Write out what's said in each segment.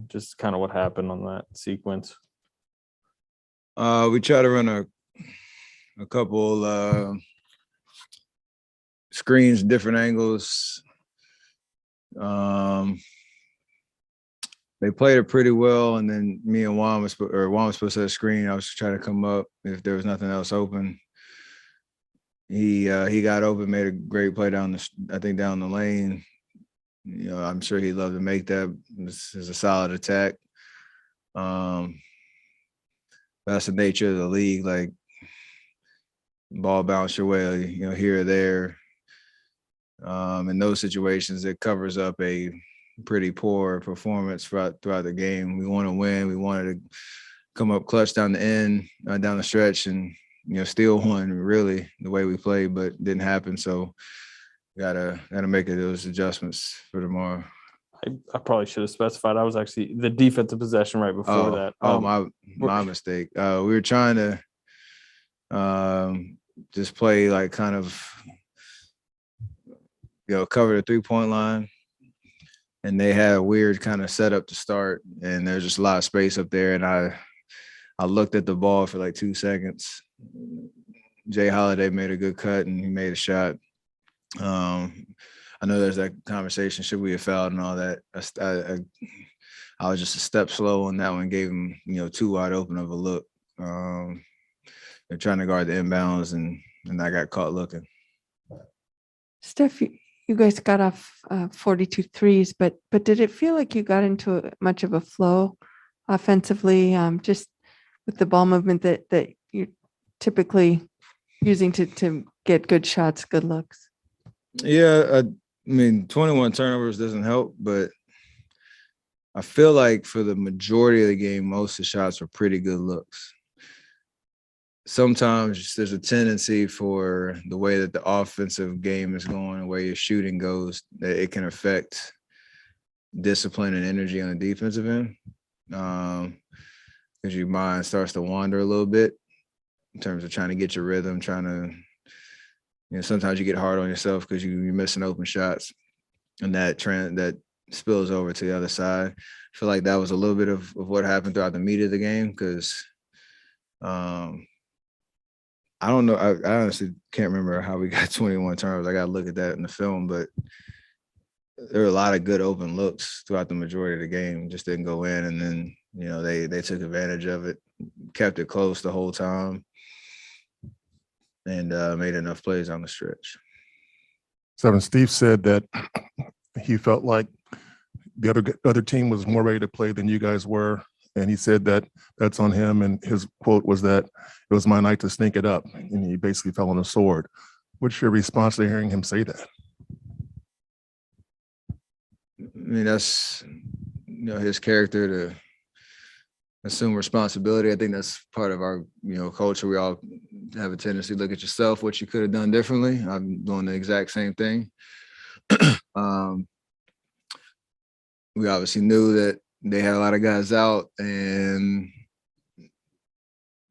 Just kind of what happened on that sequence. We try to run a couple screens, different angles. They played it pretty well, and then me and Juan was supposed to have a screen. I was trying to come up if there was nothing else open. He got open, made a great play down the lane. You know, I'm sure he'd love to make that. This is a solid attack. That's the nature of the league. Like, ball bounce your way, you know, here or there. In those situations, it covers up a pretty poor performance throughout the game. We want to win. We wanted to come up clutch down the end, down the stretch, and steal one really the way we played, but didn't happen. So gotta make those adjustments for tomorrow. I probably should have specified. I was actually the defensive possession right before that. My mistake. We were trying to just play like kind of cover the 3-point line, and they had a weird kind of setup to start, and there's just a lot of space up there, and I looked at the ball for like 2 seconds. Jay Holiday made a good cut, and he made a shot. I know there's that conversation, should we have fouled and all that. I was just a step slow on that one, gave him, too wide open of a look. They're trying to guard the inbounds, and I got caught looking. Steph, you guys got off 42 threes, but did it feel like you got into much of a flow offensively, just with the ball movement that you're typically using to get good shots, good looks? Yeah, I mean, 21 turnovers doesn't help, but I feel like for the majority of the game, most of the shots were pretty good looks. Sometimes there's a tendency for the way that the offensive game is going, the way your shooting goes, that it can affect discipline and energy on the defensive end, because your mind starts to wander a little bit in terms of trying to get your rhythm, trying to, sometimes you get hard on yourself because you're missing open shots, and that spills over to the other side. I feel like that was a little bit of what happened throughout the meat of the game, because I don't know. I honestly can't remember how we got 21 turnovers. I got to look at that in the film, but there were a lot of good open looks throughout the majority of the game. Just didn't go in, and then they took advantage of it, kept it close the whole time, and made enough plays on the stretch. Steve said that he felt like the other team was more ready to play than you guys were, and he said that that's on him. And his quote was that it was my night to sneak it up, and he basically fell on a sword. What's your response to hearing him say that? I mean, that's his character to assume responsibility. I think that's part of our culture. We all have a tendency to look at yourself, what you could have done differently. I'm doing the exact same thing. We obviously knew that they had a lot of guys out, and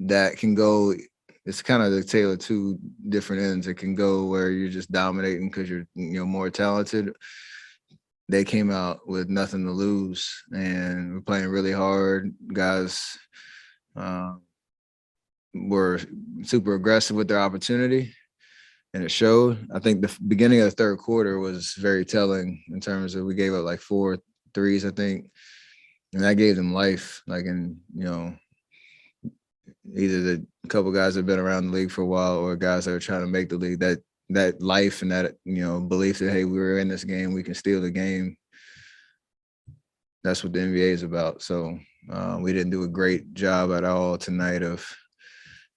that can go. It's kind of the tale of two different ends. It can go where you're just dominating because you're more talented. They came out with nothing to lose, and we're playing really hard. Guys were super aggressive with their opportunity, and it showed. I think the beginning of the third quarter was very telling in terms of we gave up like 4 threes, I think, and that gave them life. Like, either the couple guys that have been around the league for a while or guys that are trying to make the league, that life and that belief that, hey, we were in this game, we can steal the game. That's what the NBA is about. So we didn't do a great job at all tonight of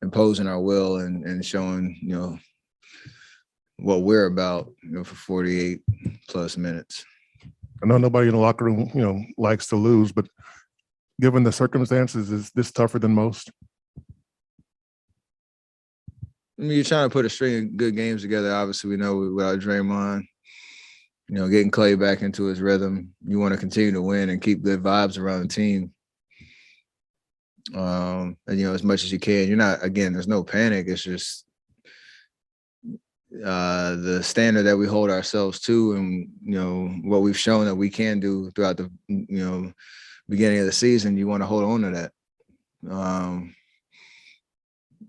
imposing our will and showing what we're about for 48 plus minutes. I know nobody in the locker room likes to lose, but given the circumstances, is this tougher than most? I mean, you're trying to put a string of good games together. Obviously, we know without Draymond, getting Clay back into his rhythm, you want to continue to win and keep good vibes around the team. And, as much as you can, you're not, again, there's no panic. It's just, the standard that we hold ourselves to, and what we've shown that we can do throughout the beginning of the season. You want to hold on to that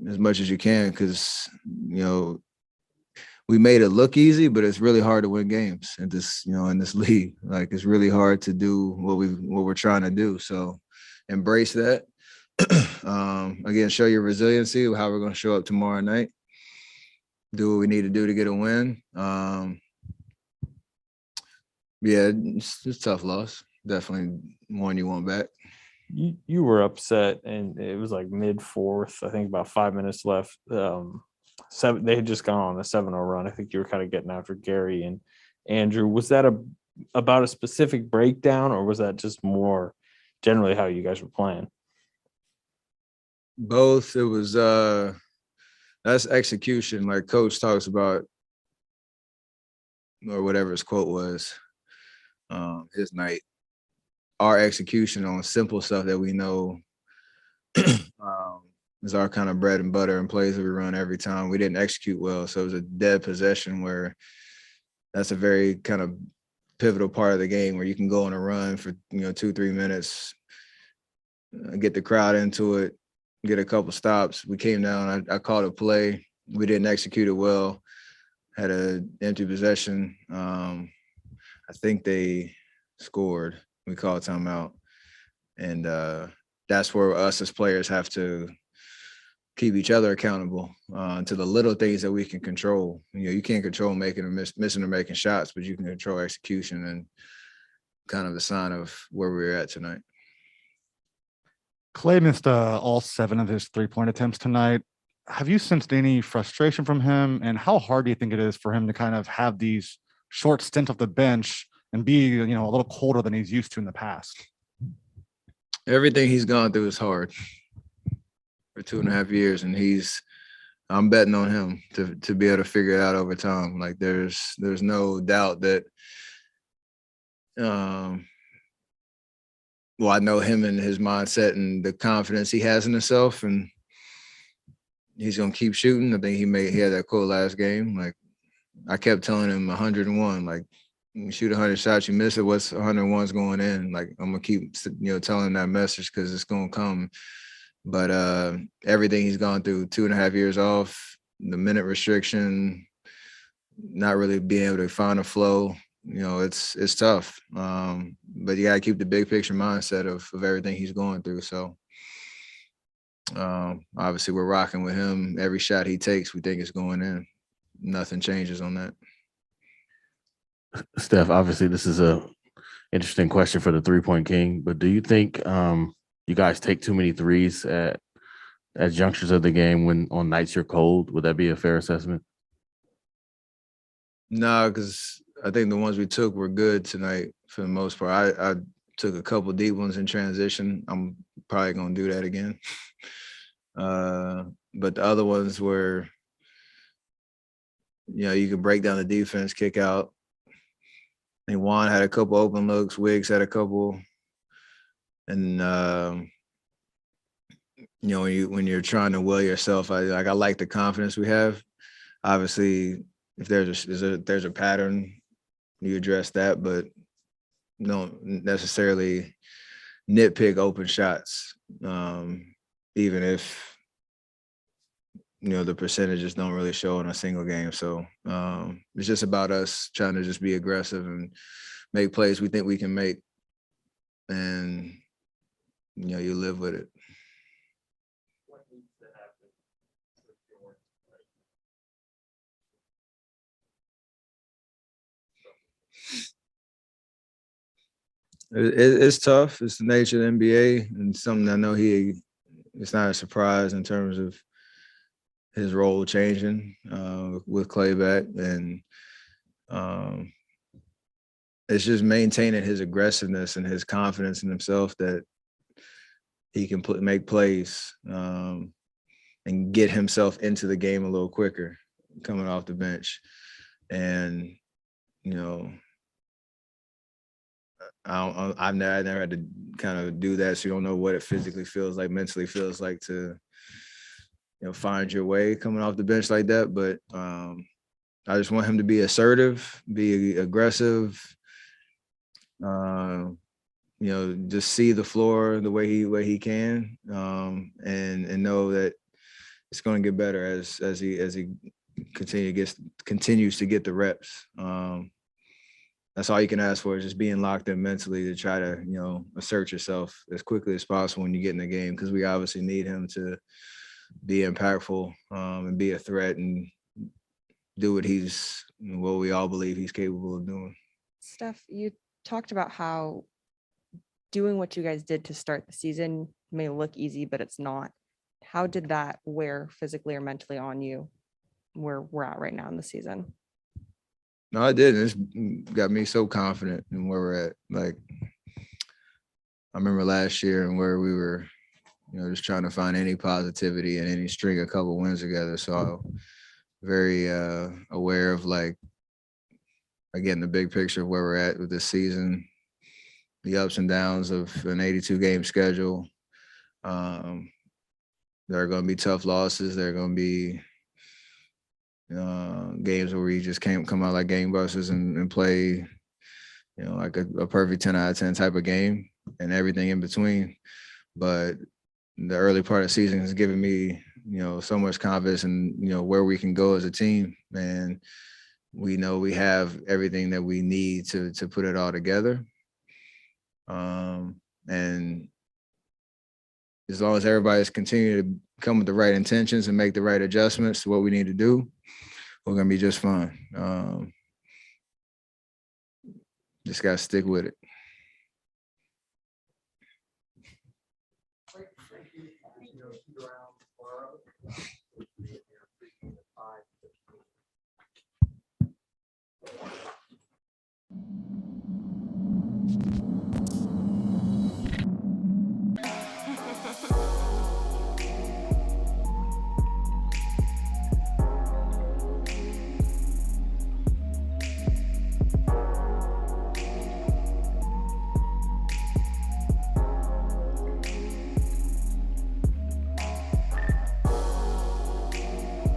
as much as you can, because we made it look easy, but it's really hard to win games in this league. Like, it's really hard to do what we're trying to do. So embrace that. Again, show your resiliency, how we're going to show up tomorrow night. Do what we need to do to get a win. Yeah, it's a tough loss. Definitely one you want back. You were upset, and it was like mid-fourth. I think about 5 minutes left. They had just gone on a 7-0 run. I think you were kind of getting after Gary and Andrew. Was that about a specific breakdown, or was that just more generally how you guys were playing? Both. It was that's execution, like Coach talks about, or whatever his quote was, his night. Our execution on simple stuff that we know is our kind of bread and butter and plays that we run every time. We didn't execute well, so it was a dead possession, where that's a very kind of pivotal part of the game, where you can go on a run for 2-3 minutes, get the crowd into it, get a couple stops. We came down. I called a play. We didn't execute it well. Had an empty possession. I think they scored. We called timeout. And that's where us as players have to keep each other accountable to the little things that we can control. You can't control making or missing or making shots, but you can control execution, and kind of the sign of where we're at tonight. Clay missed all 7 of his 3-point attempts tonight. Have you sensed any frustration from him? And how hard do you think it is for him to kind of have these short stints off the bench and be, a little colder than he's used to in the past? Everything he's gone through is hard for 2.5 years, and I'm betting on him to be able to figure it out over time. Like, there's no doubt that I know him and his mindset and the confidence he has in himself, and he's gonna keep shooting. I think he had that quote last game. Like, I kept telling him 101, like, you shoot 100 shots, you miss it, what's 101's going in? Like, I'm gonna keep telling him that message, because it's gonna come. But everything he's gone through, 2.5 years off, the minute restriction, not really being able to find a flow, it's tough. But you gotta keep the big picture mindset of everything he's going through. So obviously we're rocking with him. Every shot he takes, we think it's going in. Nothing changes on that. Steph, obviously this is a interesting question for the 3-point king, but do you think you guys take too many threes at junctures of the game when on nights you're cold? Would that be a fair assessment? No, because I think the ones we took were good tonight for the most part. I took a couple deep ones in transition. I'm probably going to do that again. But the other ones were, you could break down the defense, kick out. I think Juan had a couple open looks. Wiggs had a couple. And, when you're trying to will yourself, I like the confidence we have. Obviously, if there's a pattern, you address that, but don't necessarily nitpick open shots, even if the percentages don't really show in a single game. So it's just about us trying to just be aggressive and make plays we think we can make, and you live with it. It's tough. It's the nature of the NBA, and something I know it's not a surprise in terms of his role changing with Clay back, and it's just maintaining his aggressiveness and his confidence in himself that he can make plays and get himself into the game a little quicker coming off the bench. And I never had to kind of do that, so you don't know what it physically feels like, mentally feels like to find your way coming off the bench like that. But I just want him to be assertive, be aggressive, just see the floor the way he can, and know that it's going to get better as he continues to get the reps. That's all you can ask for, is just being locked in mentally to try to, assert yourself as quickly as possible when you get in the game, because we obviously need him to be impactful, and be a threat and do what we all believe he's capable of doing. Steph, you talked about how doing what you guys did to start the season may look easy, but it's not. How did that wear physically or mentally on you where we're at right now in the season? No, I didn't. It's got me so confident in where we're at. Like, I remember last year and where we were, just trying to find any positivity and any string a couple wins together. So very aware of, like, again, the big picture of where we're at with this season, the ups and downs of an 82 game schedule. There are going to be tough losses. There are going to be games where we just can't come out like gangbusters and play, like a perfect 10 out of 10 type of game, and everything in between. But the early part of the season has given me, so much confidence in, where we can go as a team. And we know we have everything that we need to put it all together. And as long as everybody's continuing to come with the right intentions and make the right adjustments to what we need to do, we're going to be just fine. Just got to stick with it.